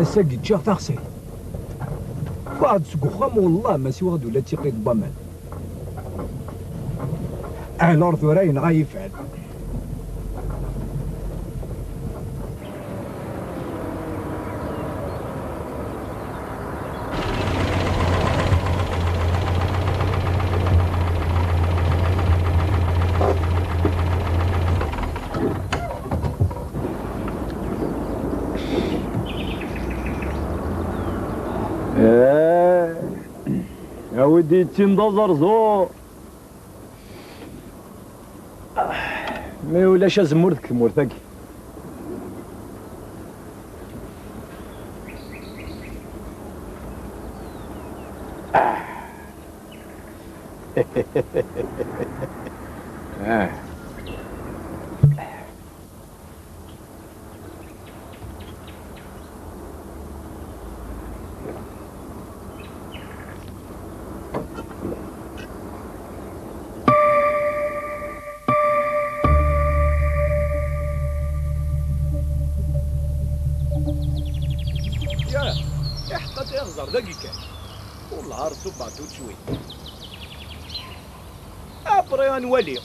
الساقي تشاغ تاخسي واحد سقوخام والله ما سي واحد ولا تيقيد ضمان الارض وراين غايفعل يا ودي تندظر زو ما ولاش زمورتك مورتك يغزر دقيقة والله رسوبات وتشوي أبريان ولي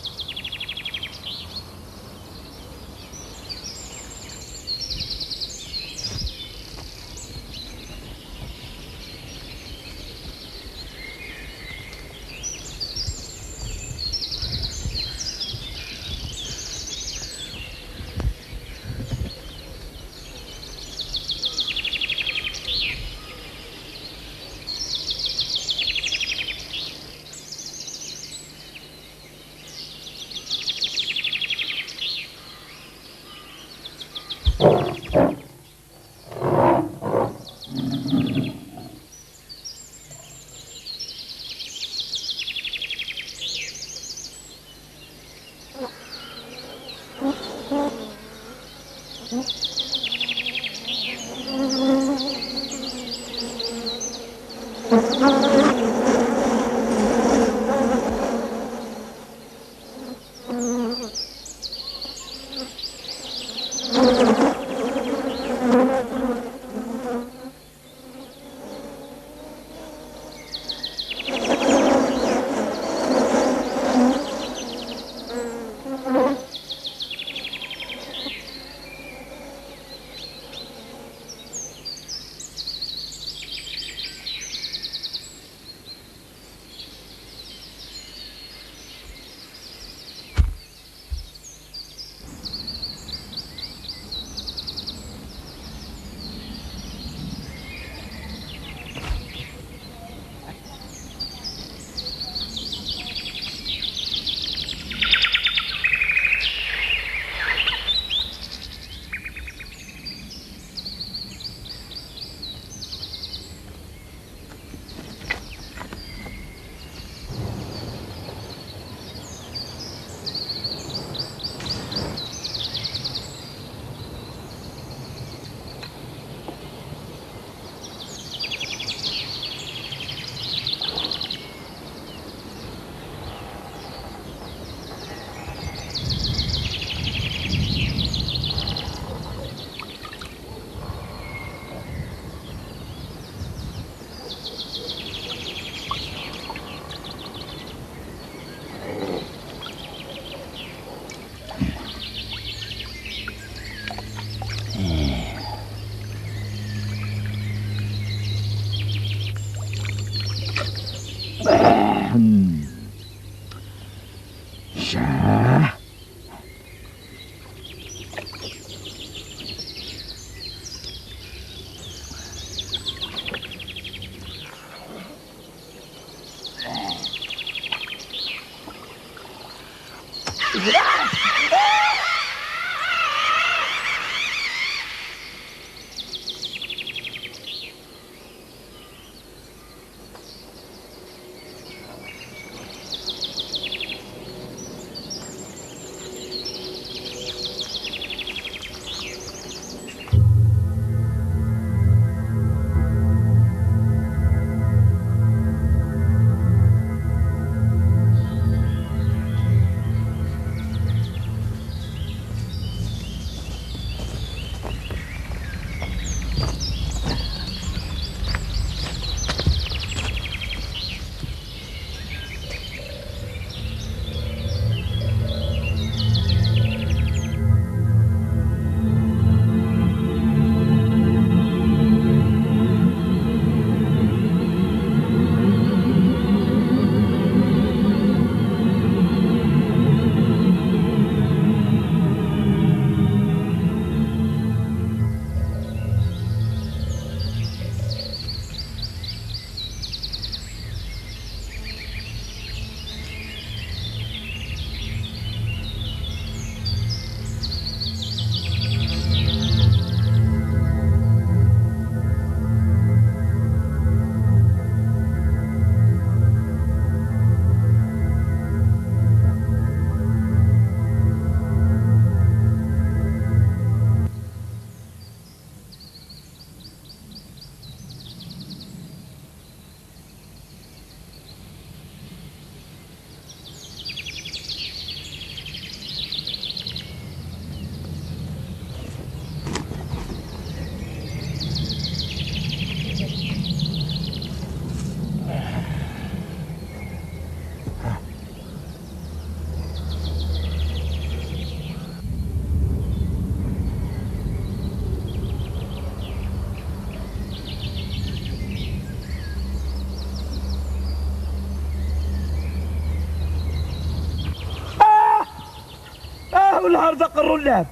والنهار ذا قروا اللعب.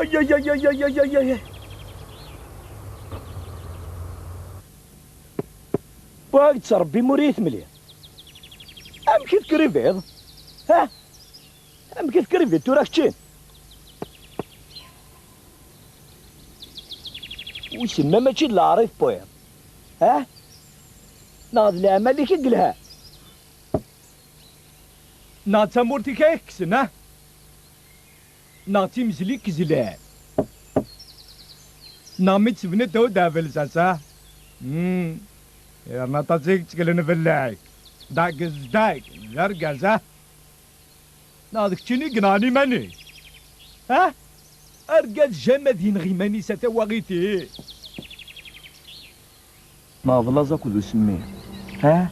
اي اي اي اي اي اي اي. باغي تربي موريث مليح. ام كيف كريفيض؟ ها؟ ام كيف كريفيض تو راك تشين؟ ويسمى ماشي العريف بويا. ها؟ ناض العمل اللي كيقلها. ناتا مورتي كيكسن ها؟ ناغتي مزلي كزلان. نامي تسبني تو دافل ساسا. يا ناتا تيك تكلن فلاعي. داكز داك زرقاز ها؟ ناضك تشيني قناني ماني. ها؟ أرقاد جماد ينغيماني ستواغيتي. ما بلاصة كذو سمي. ها؟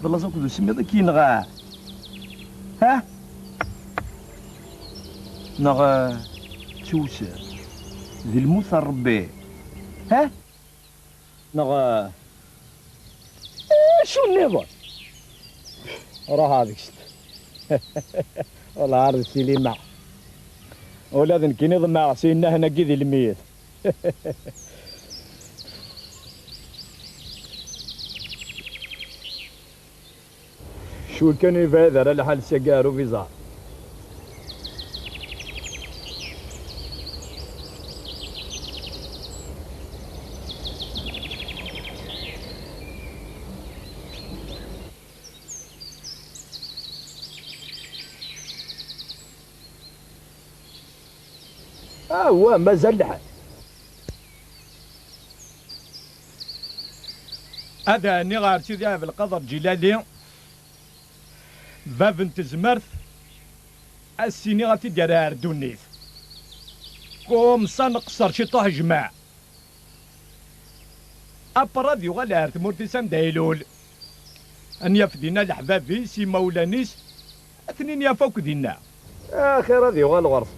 بلاصة كذو سمي ذاك ينغا. ها؟ نغ توسع ذي الموت ربي. ها؟ نغ شو النظام؟ راه هذيك شت. والله عارف سيلي مع ولازم كي نظم مع سينا هنا كذي الميت. شو كان يفاذر على حال سيجارو فيزار. هو مازال لحد. هذا اني غير سيدي في القدر جلالي باب انت زمرت السيني غاتي دير دونيت كوم نقصر شي طه جماع ابراد غال عرت مورتيسان دايلول ان يفدينا الحبابي سي مولانيس اثنين يا فوق دينا اخر هذه غال الغرف.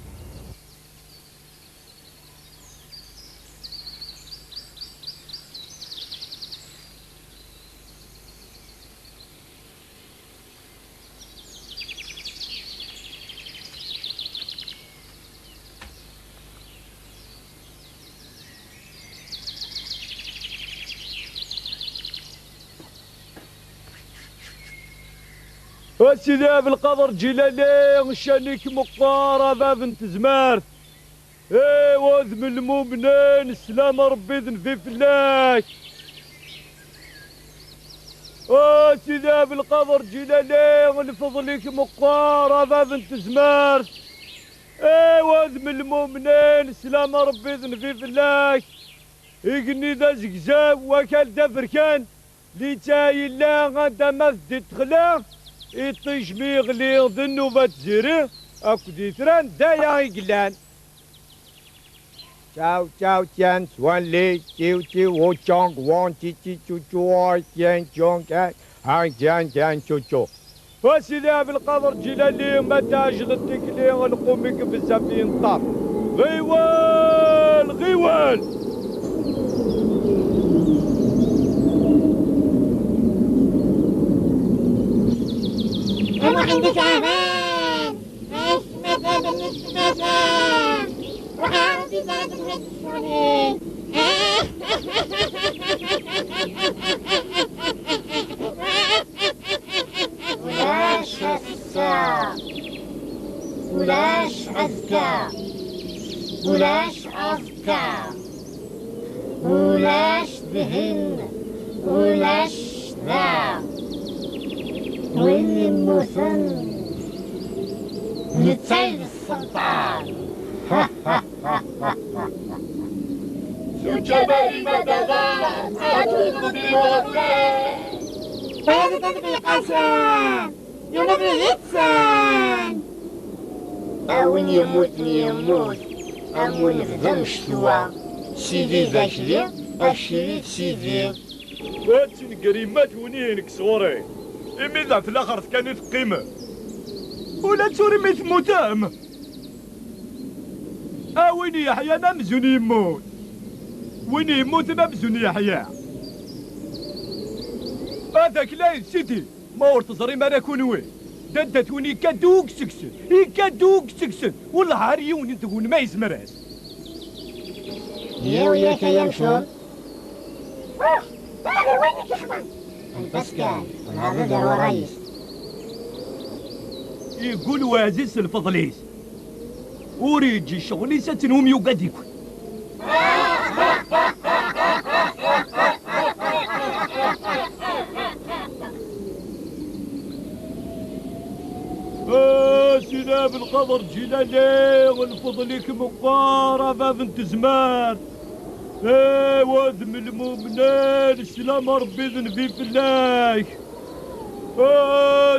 سيدي بالقدر جلالي شانيك مقارة باب انت زمارت. ايه وذم المؤمنين السلام ربي ذن في فلاك. سيدي بالقدر جلالي لفضلك مقارة باب انت زمارت. ايه وذم المؤمنين السلام ربي ذن في فلاك. يقني ذا زقزاب وكال دافركان لي تايل لا غادا ما ذي تخلاق يطيش ميغلي ظنو باتزيري اكو ديتران دايا يقلان. تشاو تشاو تيان سوان لي تيو تيو وو تشونغ وان تي تي تشو تشو تيان تشونغ هاي تيان تيان تشو تشو. وسيدي بالقدر جلالي ما تاجلتك لي نقومك بالزفين طاف. غيوال غيوال. أنا عندي تعبان مش مثل النسبان وعندي زاد الهدسوني. ولاش هسا ولاش عزكا ولاش عزكا ولاش ذهن ولاش ذا واللي المثن لتسيد السلطان. شو جبالي مدغان أتوقف بالوفاء هذا تطبيق قسم ينبغي يتسان أون يموتني يموت أمون نخدم شتوى سيدي ذاك ذي أشريت سيدي هاتي الكريمات ونينك صغوري إمي ذات الآخر كانت قيمة ولا توري ميت موتام. وين يحيى أنا مزون يموت وين يموت أنا مزون يحيى. هذاك لا سيدي ما ورت زري ما راكون وين ددتوني كادوك سكسن كادوك سكسن والله عاريون تقول ما يزمرس يا وياك يا مشون باغي وينك يخدم باسكال نهار هذا هو رئيس يقول وازيس الفضليس وريجي شغلي ستنهم يقديكم سيدنا بالقدر جلالي والفضليك مقاربة بنت زمان وادم المؤمنين السلام ربي ذنبي في الله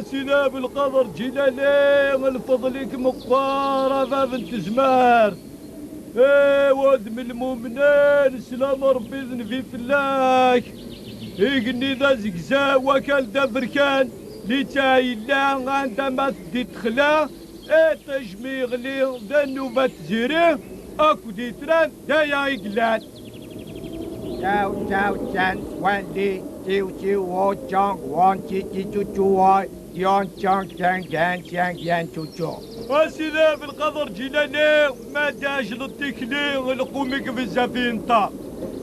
سيدنا بالقدر جلالي والفضليك مقاربة بنت زمان وادم المؤمنين السلام ربي ذنبي في الله يقني ذا زقزا وكال ذا بركان لي تايلا عندما تدي تخلا تجمي غلي ذا النوبة تزيري اكو ديتران دايا يقلان Chào chào chan quan đi chiu chiu wo chong won chi chi chu chu wo yon chong chang gan chang yan chu chu سيدنا بالقدر جيلاني ما داش للتكلي القومك بالزفينتا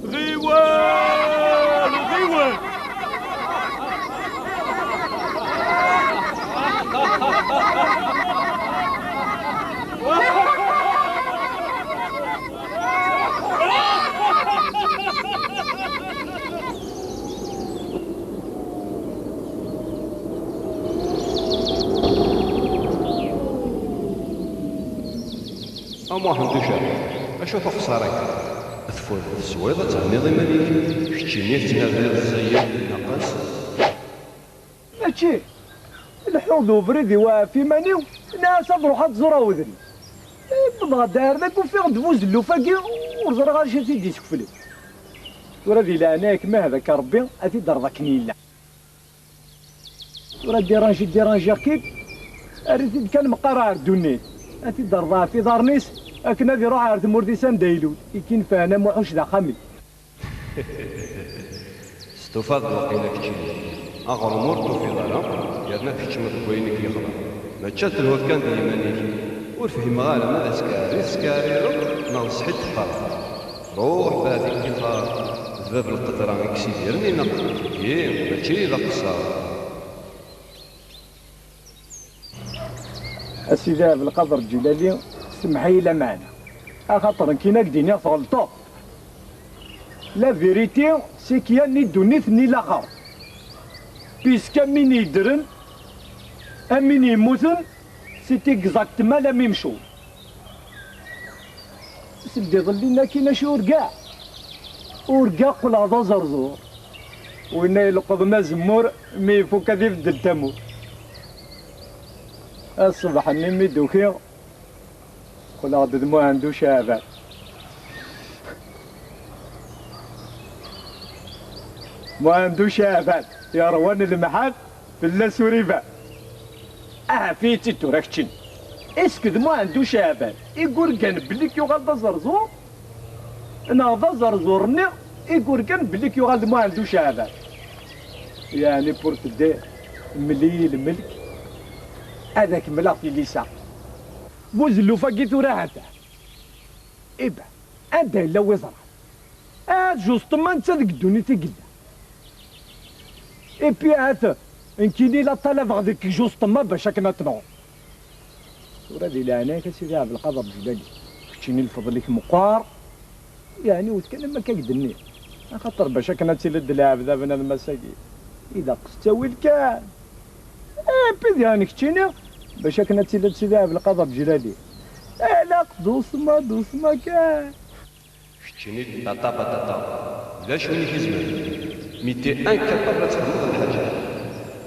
غيوان غيوان أما حمد شاب أشوف خسارك أثفر السويضة تهنيض مليك كتشيني تنادي الزير ناقص ماشي الحوض وبريدي وفي مانيو ناس بروح تزرع وذري بضغط داير ذاك وفي غدفوز اللوفاكي ورزر غير شي سيدي سكفلي ورا ذي لعناك ما هذاك ربي أتي درضكني لا ورا ديرانجي كيف أريد كان مقرار دوني أتي درضها في دارنيس أكن هذي روح عرض مورديسان دايلود يكين فانا موحوش ذا خمي استفاد وقيلة كتشيني أغرمور في ظلام يرنا في كتشمة كوينك يخضر ما تشات الهوت كان دي يمانيك ورفهم غالا ماذا سكاري ننصحي تخار روح بهذيك الخار ذباب القدران يكسيديرني نقل ماشي ذا قصار أسيدي بالقدر الجلالي سمحي لا معنا خاطر كينا كدينا فغلطو لا فيريتي سي كيا ني دونيت ني لاخر بيسكا مين يدرن امين يموتن سيتي اكزاكتما لا ميم شو سيدي ظلينا كينا شي ورقا قول هذا زرزور وين يلقض ما زمور مي يفوك هذي في التامور الصبح نمي دوكي قول هذا ما عنده شابات ما عنده شابات يا روان المحل بلا سوريفا فيتي توركتشن اسكد ما عنده شابات يقول كان بليك يغال زرزور انا هذا زرزورني يقول كان بليك يغال ما عنده شابات يعني بورتدي ملي الملك هذاك ملاك في الليسا بوزلو فاكيتو راهتا إبا أنت إلا وزرع جوستما أنت ذيك الدنيا تقدا إبي هاتا إنكيني لا طلب غاديك جوستما باش راك نتنور ورادي لعناك سيدي عبد القادر الجيلاني كتشيني الفضليك مقار يعني وتكلم ما كيقدني خاطر باش راك نتسلد العبد بنا المساكين إذا قستاوي كان إبي يعني كتشيني باش راك نتسلد سيدي عبد القادر الجيلاني لا دوسما كان كتشيني تاتا باتاتا لا شوني في زمان ميتي انكابابل تخمم الحاجة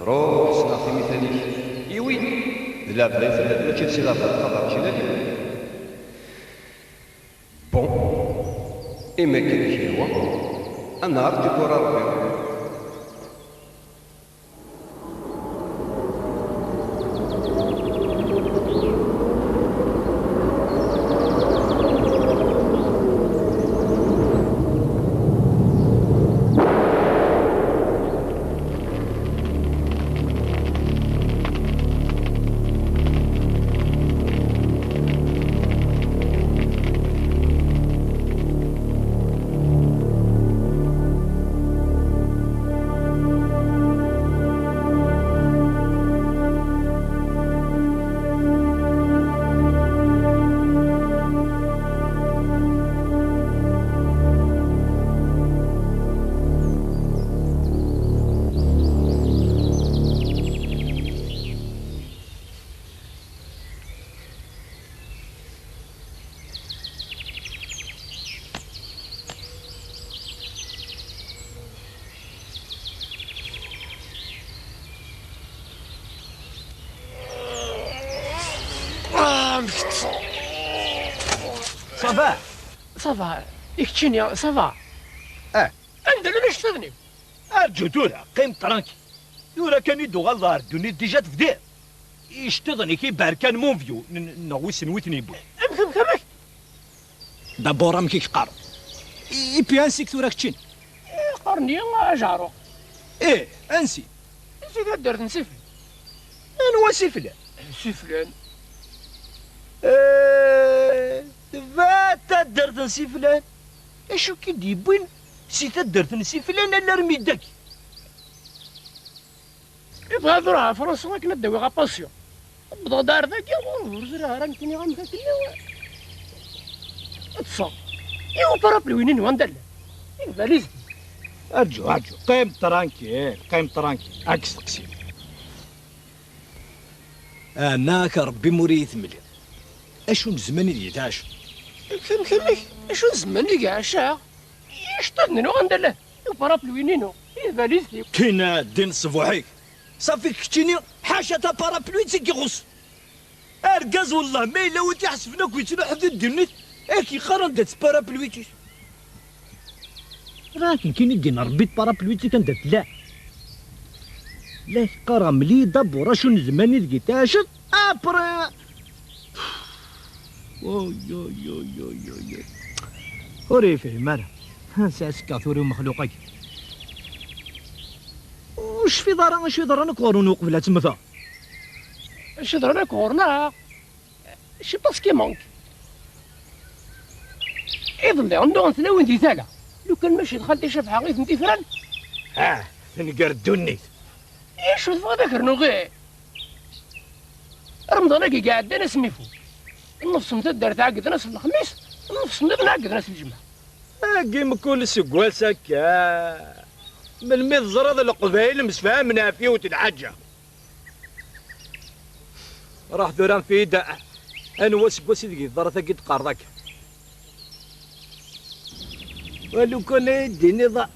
روح صناعتي مثاليك إيوي لا بلا يفلت ماشي تسير عبد القادر الجيلاني بون إما كان كي هو أنا عرفت كورا ربي صافا صافا يكتشيني صافا عندنا ليش تذنب ارجو دورا قيم طرانكي دورا كان يدو غالظهر الدنيا ديجا تفدير يشتغني كي باركان مونفيو نغوس نويتني بو كمك دابورا مكيك قار اي بيانسيك ثورا كتشين قرني جارو ايه انسي نسيت درت نسفل انا سفلان سفلان فاتا درت نسفلان اشو كي ديبوين سيتا درت نسفلان الا رمي داكي يبغى ذرها فرنسا راك ندوي غا باسيون بدا دار ذاك يا زرها راه يمكن غا مكاكل اتصل يو بارابلي وينين وندل الفاليز ارجو قيم طرانكي قيم طرانكي عكس تقسيم اناك ربي مريث ملي اشو الزمان اللي يتعاش كمك اشو الزمان اللي عاشا يشطني وندل يو بارابلي وينينو الفاليز كاين دين صفوحيك صافي كتيني حاشا تا بارابلوي تيكي غص اركاز والله ما الا ودي حسبنا كويتنا حدا الدنيا اكي قرن دات بارابلويتي راكن كاين يدينا ربي بارابلويتي كندات لا قرا ملي دابورا شو زماني لقيتاشت ابرا اوي وري فهم انا ساسكا ثوري مخلوقك وش في دارنا شي درنا كورون وقبلها تمثا اش درنا كورنا شي باسكي مونك يظل عنده نتلاوي انتي ثالا لو كان ماشي دخلتي شافعه غير انتي فران نقردوني ايش تبغى ذكرنو غير رمضان كي قاعد انا سميفو النص متدار تعقد ناس الخميس النص متدار نعقد ناس الجمعه كيما كل سكوال سكا من الميض زراد القبائل مسفهمنا فيه وتنعجى راح ذوران في داء انا واسكوسي دقي ضرثة قد قارضك ولو كان يديني ضا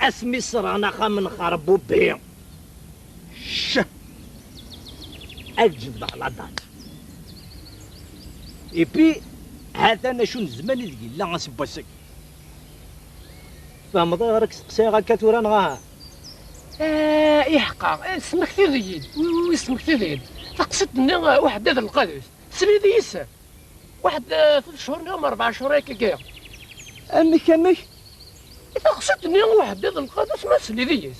اسمي صرانا خامن خربو بيهم اجد على دات ايبي هذا انا شو الزمان اللي لا غنسباسك فهم ظهرك سقسيغا كثوران غاها يحقا اسمك تذيد واسمك تذيد تقصدني واحد هذا القدس سريدي يسر واحد 3 شهور اليوم 4 شهور هيك كاع امك تقصدني واحد هذا القدس ما سريدي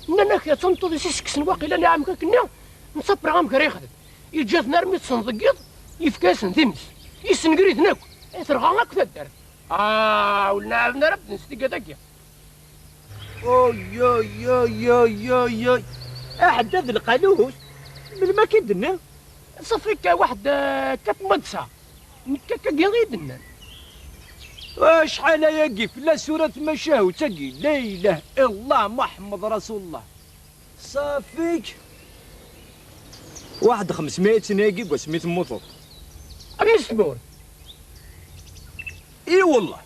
انا كي تنطو دي سكسن واقيلا نعم كنا نصبر غام كريخدم يجات نرمي تصندقيض يفكاسن ثمس يسنقريت ناكل يترغى غاك تدار ولنا نربد نستيقى داكيا يو احدث القالوس من ما كدنا صفيك واحد كات مدسة كاكا قيدنا شحال يقف لا سورة مشاهو تقي لا اله الا الله محمد رسول الله صافيك واحد 500 سناقي وسميت موطور أمسمور اي والله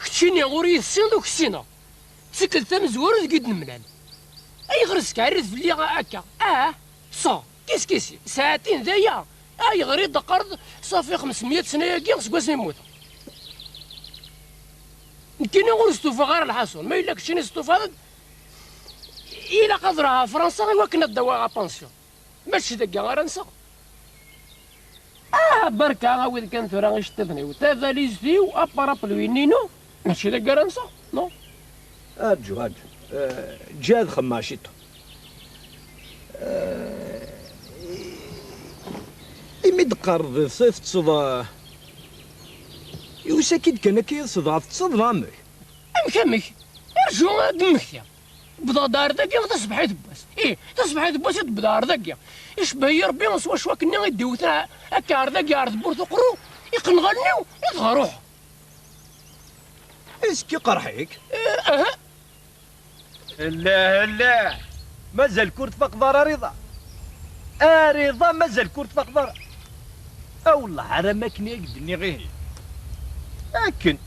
كتشيني غوري السين دوك السينا سكل ثم زوار قد نملال اي غرس كعرس في اللي هكا صا كيسي ساعتين ذايا اي غريد قرض صافي 500 سنه ياكي خص يموت يمكن غور استوفا غير الحصول ما الا كتشيني استوفا الى قدرها فرنسا غير كنا الدواء بانسيون ماشي داكا غير نسا بركا وين كان ثورا غيشتفني وتافاليز فيو ابارابلوي نينو ماشي داكا غير نسا نو ارجو جاد خماشيتو إمد قرض صيف تصدى يوساكيد كان كي صدى تصدى عمك أمك ارجو دمك بدا دار داكيا تصبحي تباس تصبحي تباس بدار داكيا يشبه يا ربي نسوا شوا كنا يديوتنا هكا عرض داكيا عرض بورتو قرو يقنغنيو يطغى روحو اسكي قرحيك لا مازال كرت فقدر رضا رضا مازال كرت فقدر والله على ما كنا يقدني غير لكن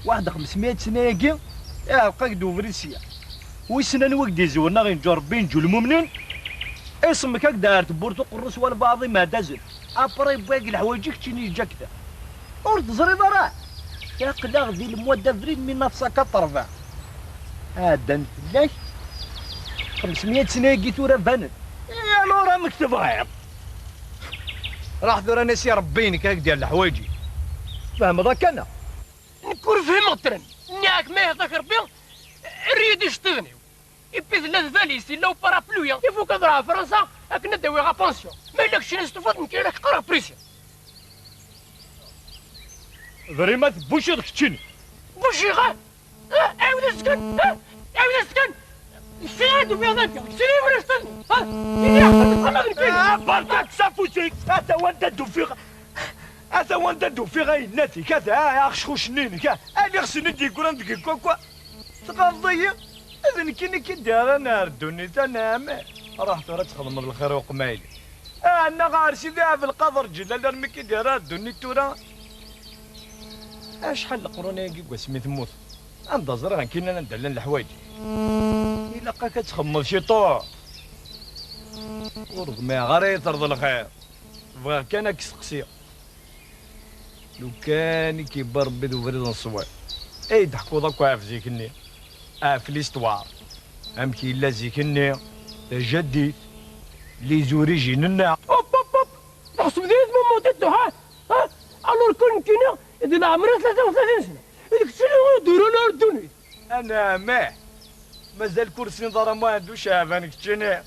واحد 500 سنه ياكي يبقى دوفريسيا ويسنان وقت يزورنا غير نجو ربي نجو المؤمنين اسمك هكذا دارت بورتو قرص والبعض ما دازل ابري باقي الحوايج كتشيني جا كذا ور تزريد راه تاقلا ذي المواد افريل من نفسك طرفه هذا نفلاك 500 سنه قيتو راه بانت يا لو راه مكتوب غير راح ذو راني سي ربينك هاك ديال الحوايجي فاهم ذاك انا نكون فهمت ترن نياك ما يهضاك ربي الريد يشطيني يبي ثلاث فاليس الا وبارابلويا يفوك هضرها فرنسا راك نداوي غا بونسيون ما يلكش نستفاد من كيراك قرا بريسيون فريمات بوشي داك التشيني بوشي غا عاود اسكن عاود اسكن شنو في هذاك شنو ولا استنى بركات سافوتيك هذا هو ندو في هذا هو ندو في غاي ناتي كذا يا خشخوش نينك اللي خصني نديك ولا نديك كوا تقضي اذن كي كدير انا ردوني تنام رحت راه تخدم بالخير وقمايل انا غارسي ذا في القدر جلال رمي كي داير ردوني تورا شحال القرون كي سميت موت عند زرا كاين ندلن الحوايج إلا كتخمض شي طوع ورغم غير يطرد الخير بغا كان كسقسي لو كان كيبر بيض وفريد نصوي اي ضحكوا ضاك عاف زيكني في ليستوار ام كي لا زيكني جديد لي زوريجين لنا اوب اوب اوب نحسب ديت مو موتيتو ها الور كون كينا اذا عمرها 33 سنه هذيك شنو يديروا لنا ردوني انا مازال كرسي نظر ما عندوش شافانك تشني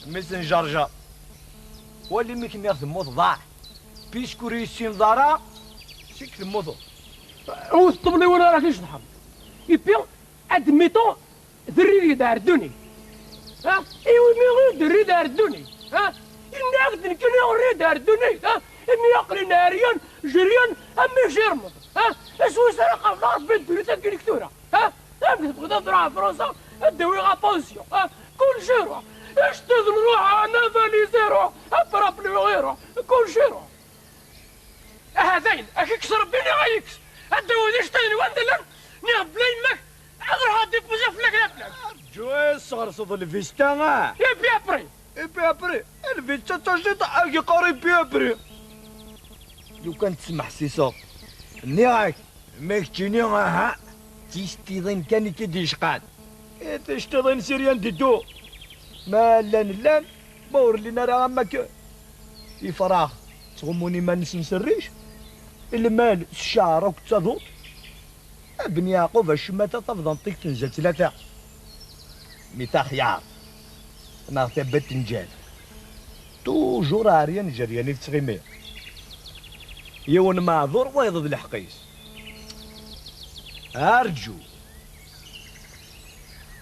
ميسنجر واللي ميكن ياخذ موت ضاع بيشكوري السين ضارا سيك الموت هو الطبلي وانا راك نشرحهم يبي ادميتو ذري دار دوني ها ايوا مي ذري دار دوني ها اني اخذ كنا وري دار دوني ها اني يقري ناريا جريان امي شرمط ها اسوي سرقه في الارض بنت بنت كثيره ها تبغى تضرع فرنسا الدوي غا بونسيون كل شي روح اشتغل روح انا فاليزي روح ابرابلي غيره كل شي روح هذين اكيكسر بيني غايكس الدوي دي شتيني وندلن نيغ بلا يماك اغير هادي بوزا فلاك لابلاك جوي صغر صوت الفيستا يبي ابري ابري الفيستا تجد اجي قريب ابري لو كان تسمح سي صوت نيغاك ماك تجيني ها تيستيضين كان كيدي شقاد تشتغل سيريان ديدو ما لان بور لينا راه ماك يفراغ تغموني ما نسريش المال الشعر وكتضوط ابن يعقوب الشماتة تفضل نطيك تنزل 3 ميتا خيار انا ثبت نجال توجور عريان جرياني في تغيمير يون معذور ويضد الحقيس ارجو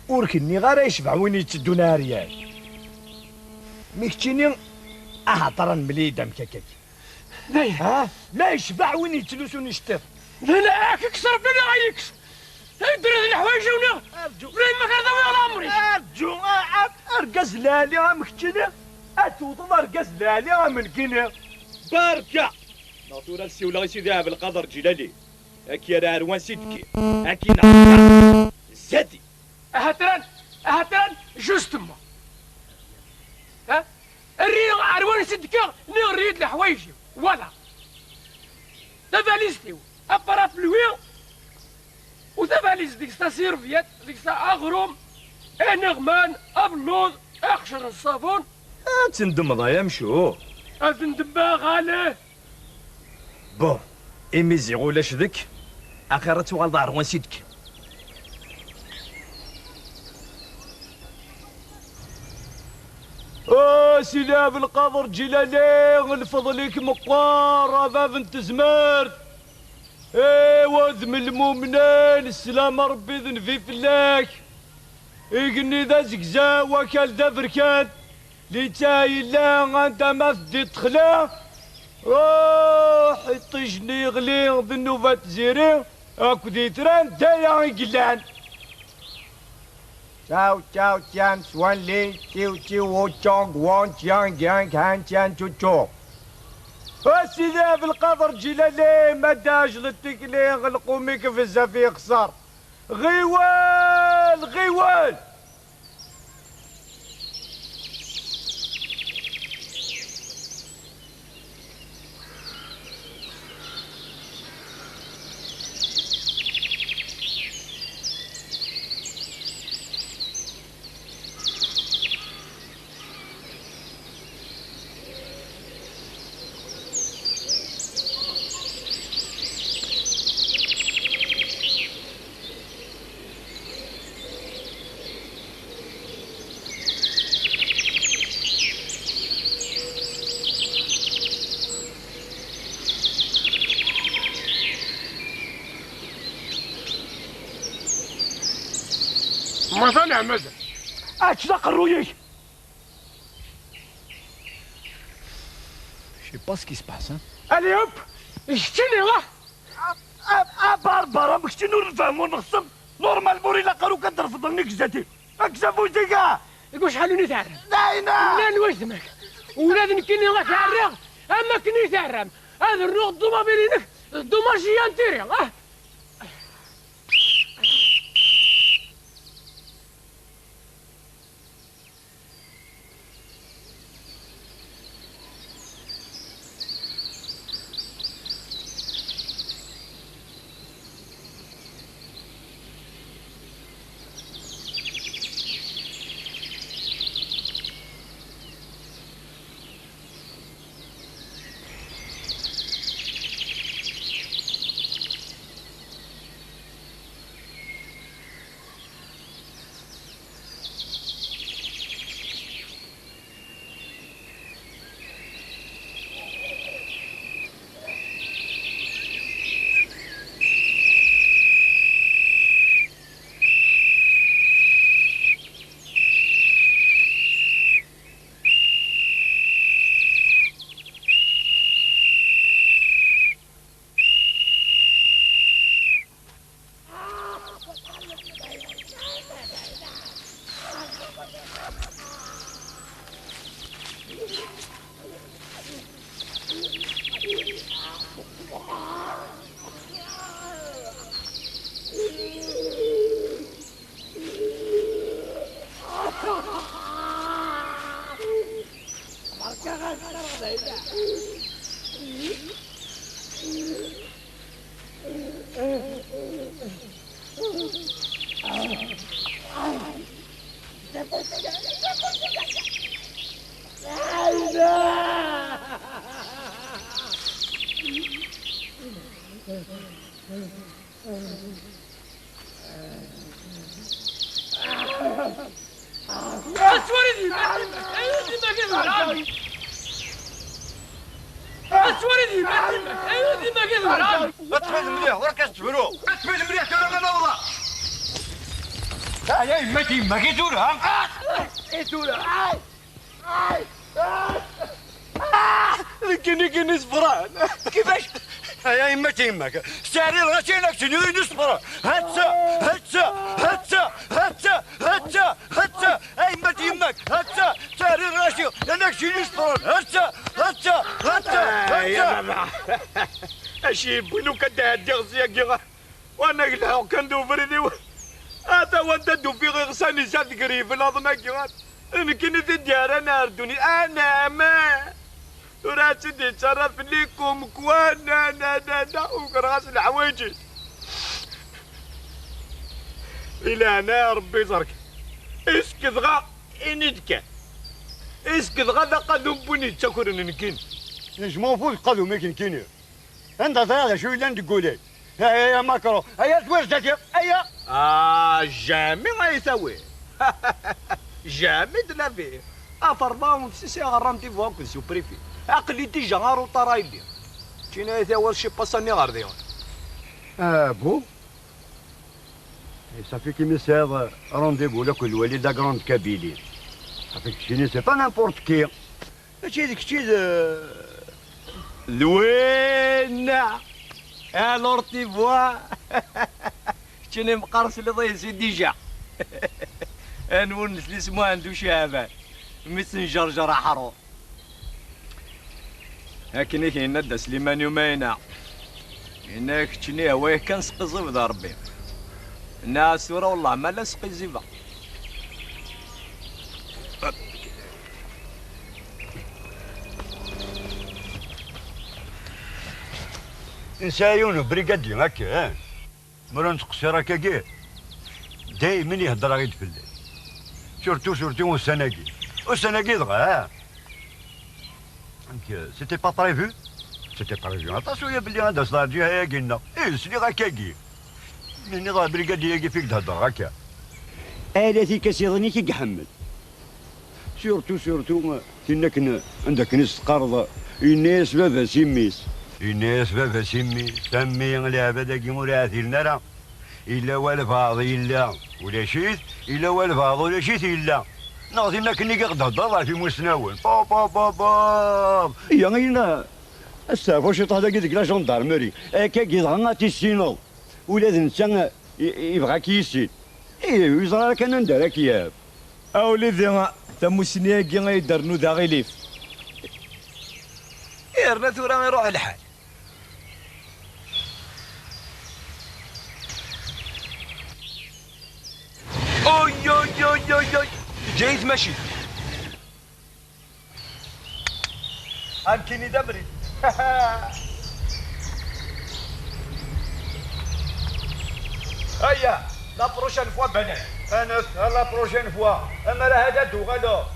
وركني غير يشبع وين يتسدو ناريال ميكتيني طرن مليدة مكاكاك ها لا يشبع وين يتلوسوني شتر لا كيكسر بلا غايكس يدير هذه الحوايج ونا ارجو ولا ما كان ضوي على عمري ارجو ارقز لالي مكتيني اتوض ارقز لالي من كيني باركة ناطورة السيولة غيسي ذهب القدر جلالي اكي راه روان سيدكي اكي نعم زادي اهتران جوستمون ها الريق عروان سيدكا نغريد الحوايجي ولا تفاليستيو ابارابلوي وتفاليز ديك ستا سيرفيات ديك ستا اغروم نغمان ابلوز اخشر الصابون تندم ضايا مشو تندم غالي بون ايميزي غولاش ذك اخيرا توغال ضاع روان سيدك سيدي ابو القادر جلالي الفضليك مقوار ابا بنت زمرت وذم المؤمنين السلام ربي ذن في فلاك يقني ذا زقزا وكال ذا بركات لي تاي لا انت ما فدي تخلا روح يطيجني غلي ذنوبات زيري اكو دي تران تايا يقلان Chao chao chan swan li chiu chiu wo chong won chiang yang han chan chu chu. سيدي في القدر جلالي ما داش للتكلي غلقوا ميك في الزفي خسر غيوال مثلا مازال اتشدا قرويك Je sais pas ce qui se passe, hein. الي هوب شتيني الله باربرا مكشتي نور نفهمو نخصم نورمال بوري لا قالو كترفضني كزاتي اكزافو ديكا يقول شحال وني تعرم داينا لا نوزمك ولاد نكيني الله تعرق اما كني تعرم هذا الروح الضمابيلينك الضماشي انتيري تفهم مليح وراك تفرو تفهم مليح كلام انا والله يا يمتي ما كيدورها كيدورها كني صبران كيفاش يا يمتي يمك ساري راسينك شنو نصبر هاتسا هاتسا هاتسا هاتسا هاتسا هاتسا اي يمتي يمك هاتسا ساري راسي لانك شنو نصبر هاتسا هاتسا هاتسا يا بابا اشي بنو كدا ديغزيا كيغا وانا قلها كندو فريدي هذا وانت دو في غساني سات قريب الأضمة كيغا انا كنت الديار انا اردوني انا ما وراسي دي تصرف ليكم كوانا نا وكراس الحوايجي إلا أنا يا ربي زرك اسكت غا إندكا اسكت غا ذا قدوم بني تشكر نكين نجمو فوق قالوا ما كاين انت ترى شو اللي تقولي يا ماكرو هيا توجدت هيا جامي ما يسوي جامي دلا فيه افرضاهم سيسي غرامتي فوق سو بريفي عقلي تيجا غارو طرايدي تينا يثاور شي باساني غارديون بو صافي كيما ساعه رونديفو لك الولي دا كروند كابيلي صافي كشيني سي با نامبورت كي ماشي ديك الشيء لوينا الور تي فوا تيني مقرص اللي ضيسي ديجا انونس اللي اسمو عندو شهبان مثل جرجر حرور لكن كاين دا سليمان يومينا هناك تشني هوايه كان سقي زيفا ربي الناس ورا والله ما لا سقي زيفا انسايون بريكادي هكا مرون تقصير هكا دايما يهضر غير في الليل سورتو والسناقي دغا سيتي با بريفو عطاسو يا بلي هذا صدار جهه قلنا سلي غاكاكي مني ضا بريكادي ياكي فيك تهضر هكا الاتي كسيظني كي حمل سورتو كنا عندك ناس قرض الناس بابا سميس سمي العباد كي موراثي لنا إلا والفاضي إلا ولا شيت الا والبعض ولا شيت الا ناضي ما كني قد هضر في مسناون با با با يا غينا السافو شي طاح داك لا جوندارمري هكا كيضغط تيسينو ولا الانسان يبغى كيسين ايه يزرى كان ندير كياب اوليدي تموسنيا كي غيدرنو دا غيليف يرنا ثورة يروح الحال. اوي اوي اوي اوي اوي جايز ماشي امكني دبري. هيا لا بروشين فوا بنات انس لا بروشين فوا اما راه هذا دو غدا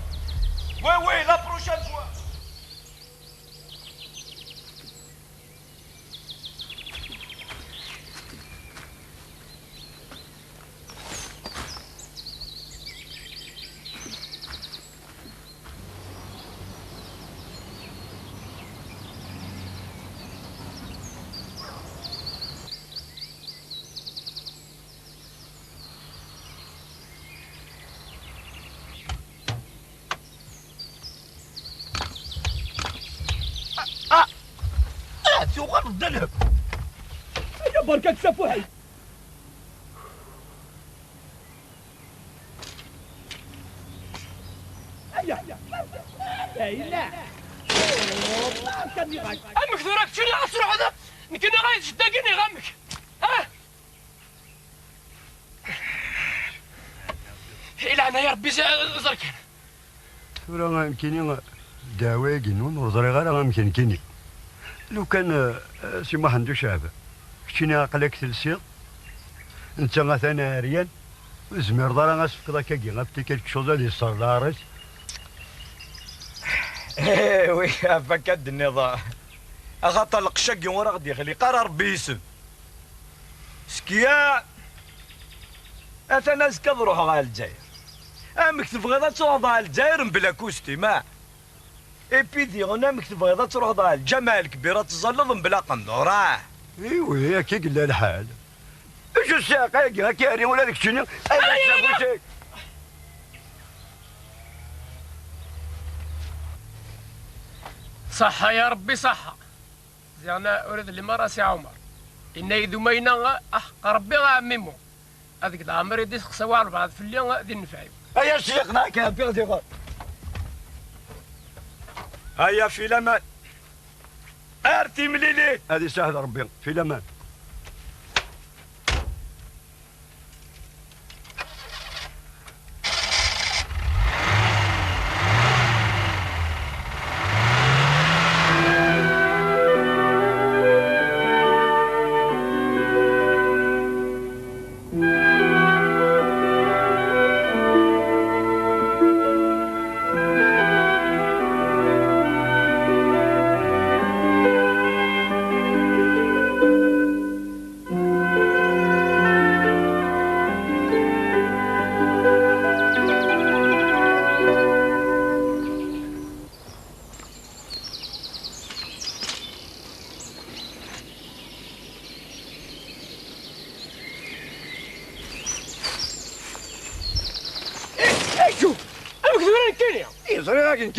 وي وي لا بروشين فوا. سوق الذنب يا بركة سفوحي. امك ثوراك شنو اسرع هذا يمكن غايز شداقيني غمك ها يلعنا يا ربي زركن راه يمكن دواقي ونوزري غير يمكن لو كان سي ما عنده شعب كنتيني عقلك تلسيض انت مثلا عريان زمير دار غاسفك كاكي غابتي كالك شوز اللي صار لارس وي فكاد النظام اغطلق شقي ورا غادي يخلي قرار بيسم سكيا اثنا سكا نروح على الجزائر امك تبغي تروح على الجزائر بلا كوستي ما ايبيدي انا امك تبغي تروح على الجمال الكبيره تزلط بلا قندوره ايوا هكا قال الحال اش الساقه هكا ري ولا داك شنو صحة يا ربي صحة زعنا أريد اللي ما راسي عمر إن يدو مينا ربي غاممو هذيك العمر يدي سوال بعد في الليل ذي النفعي هيا شيخنا كان بيغدي غار هيا في الامان ارتي مليلي هذه سهله ربي في الامان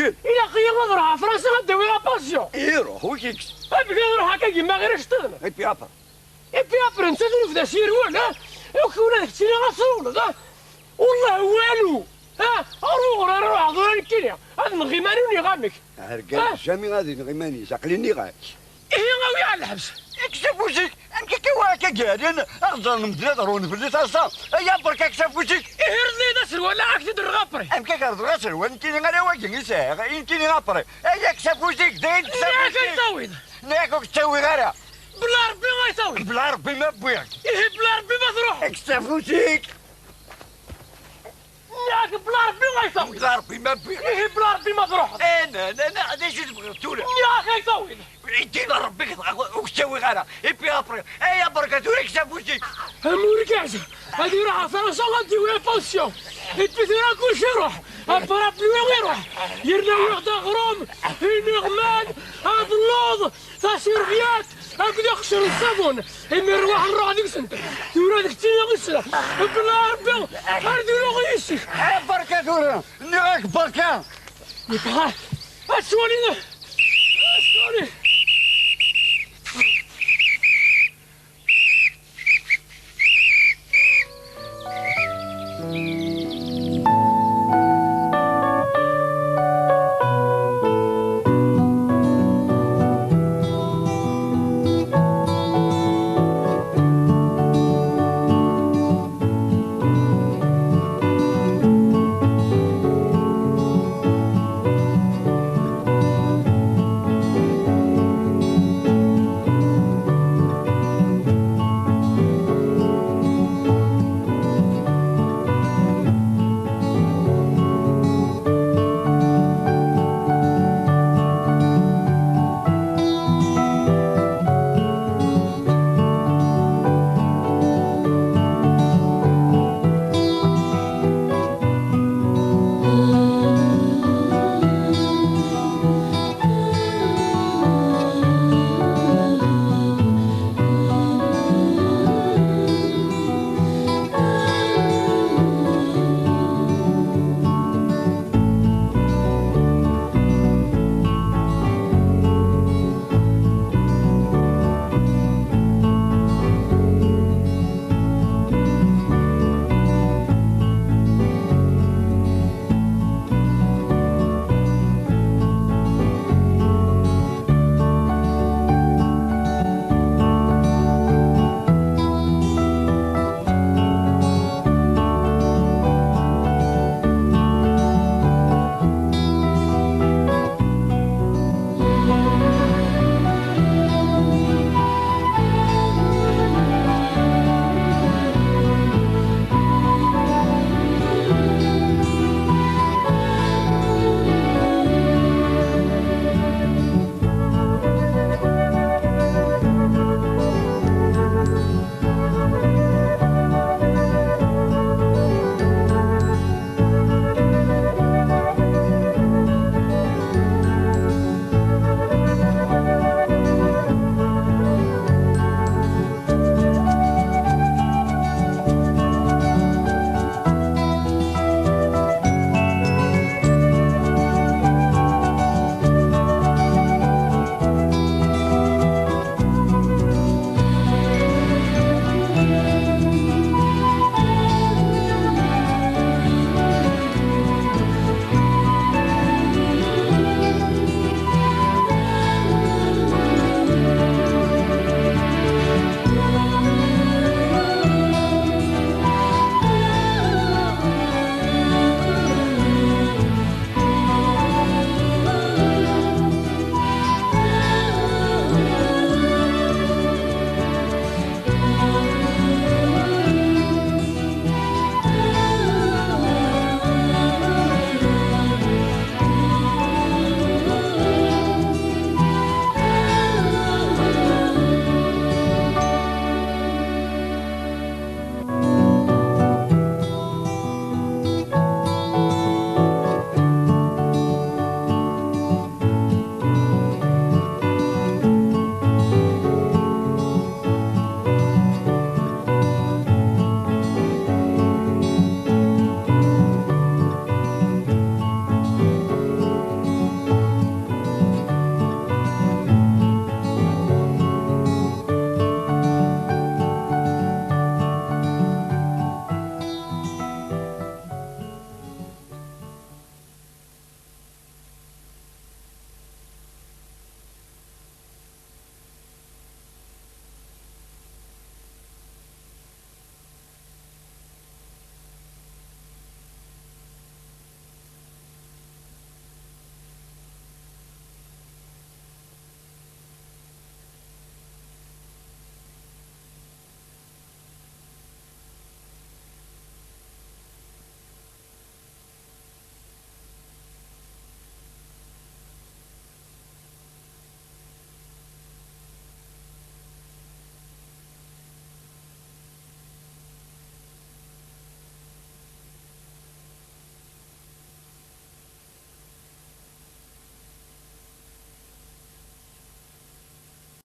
إلا خير نروح فرنسا غندوي لاباسيون روح وكيكس بقى نروح هكا كيما غير شطنا اي بي ابر انت تلف ذا سيروال ها وكون هذاك السيري غاصول ها والله والو ها روح ضروري الكينيا هذا نغيماني ونغامك رجال جامي غادي نغيماني ساقليني غاك إيه غاوي على الحبس اكسب وجهك انت كواكا قاعدين اغزر نمدلات رون في اللي تصا يا برك اكسب وجهك إيه رضي دسر ولا عاك تدر غابري امك كارد غسل وانتي غادي واجي يساغ انتي غابري يا اكسب وجهك داين كسب ناك وجهك يساوي ناكو تسوي غيرها بلا ربي ما يساوي بلا ربي ما بويك إيه بلا ربي ما تروح اكسب وجهك ناك بلا ربي ما يساوي بلا ربي ما بويك إيه بلا ربي ما تروح انا هذا شو تبغي تقول ناك يساوي انتي ربك وتسوي غيرها يبي ابري يا بركه توريك كسب وجهك نوريك يا عزيز هذه راح فرنسا غادي ويا بونسيون البثرة كل شيء يروح البرابلي وين يروح يرنا يغدا غروم ينغمان هذا اللوظ تاشير فيات هاكد يخشر الصابون إمي الرواح نروح ديك سنت تورا ديك تينا غسرة بلا ربي هاردي لو غيسي بركة تورا نراك بركة يبقى أسوالي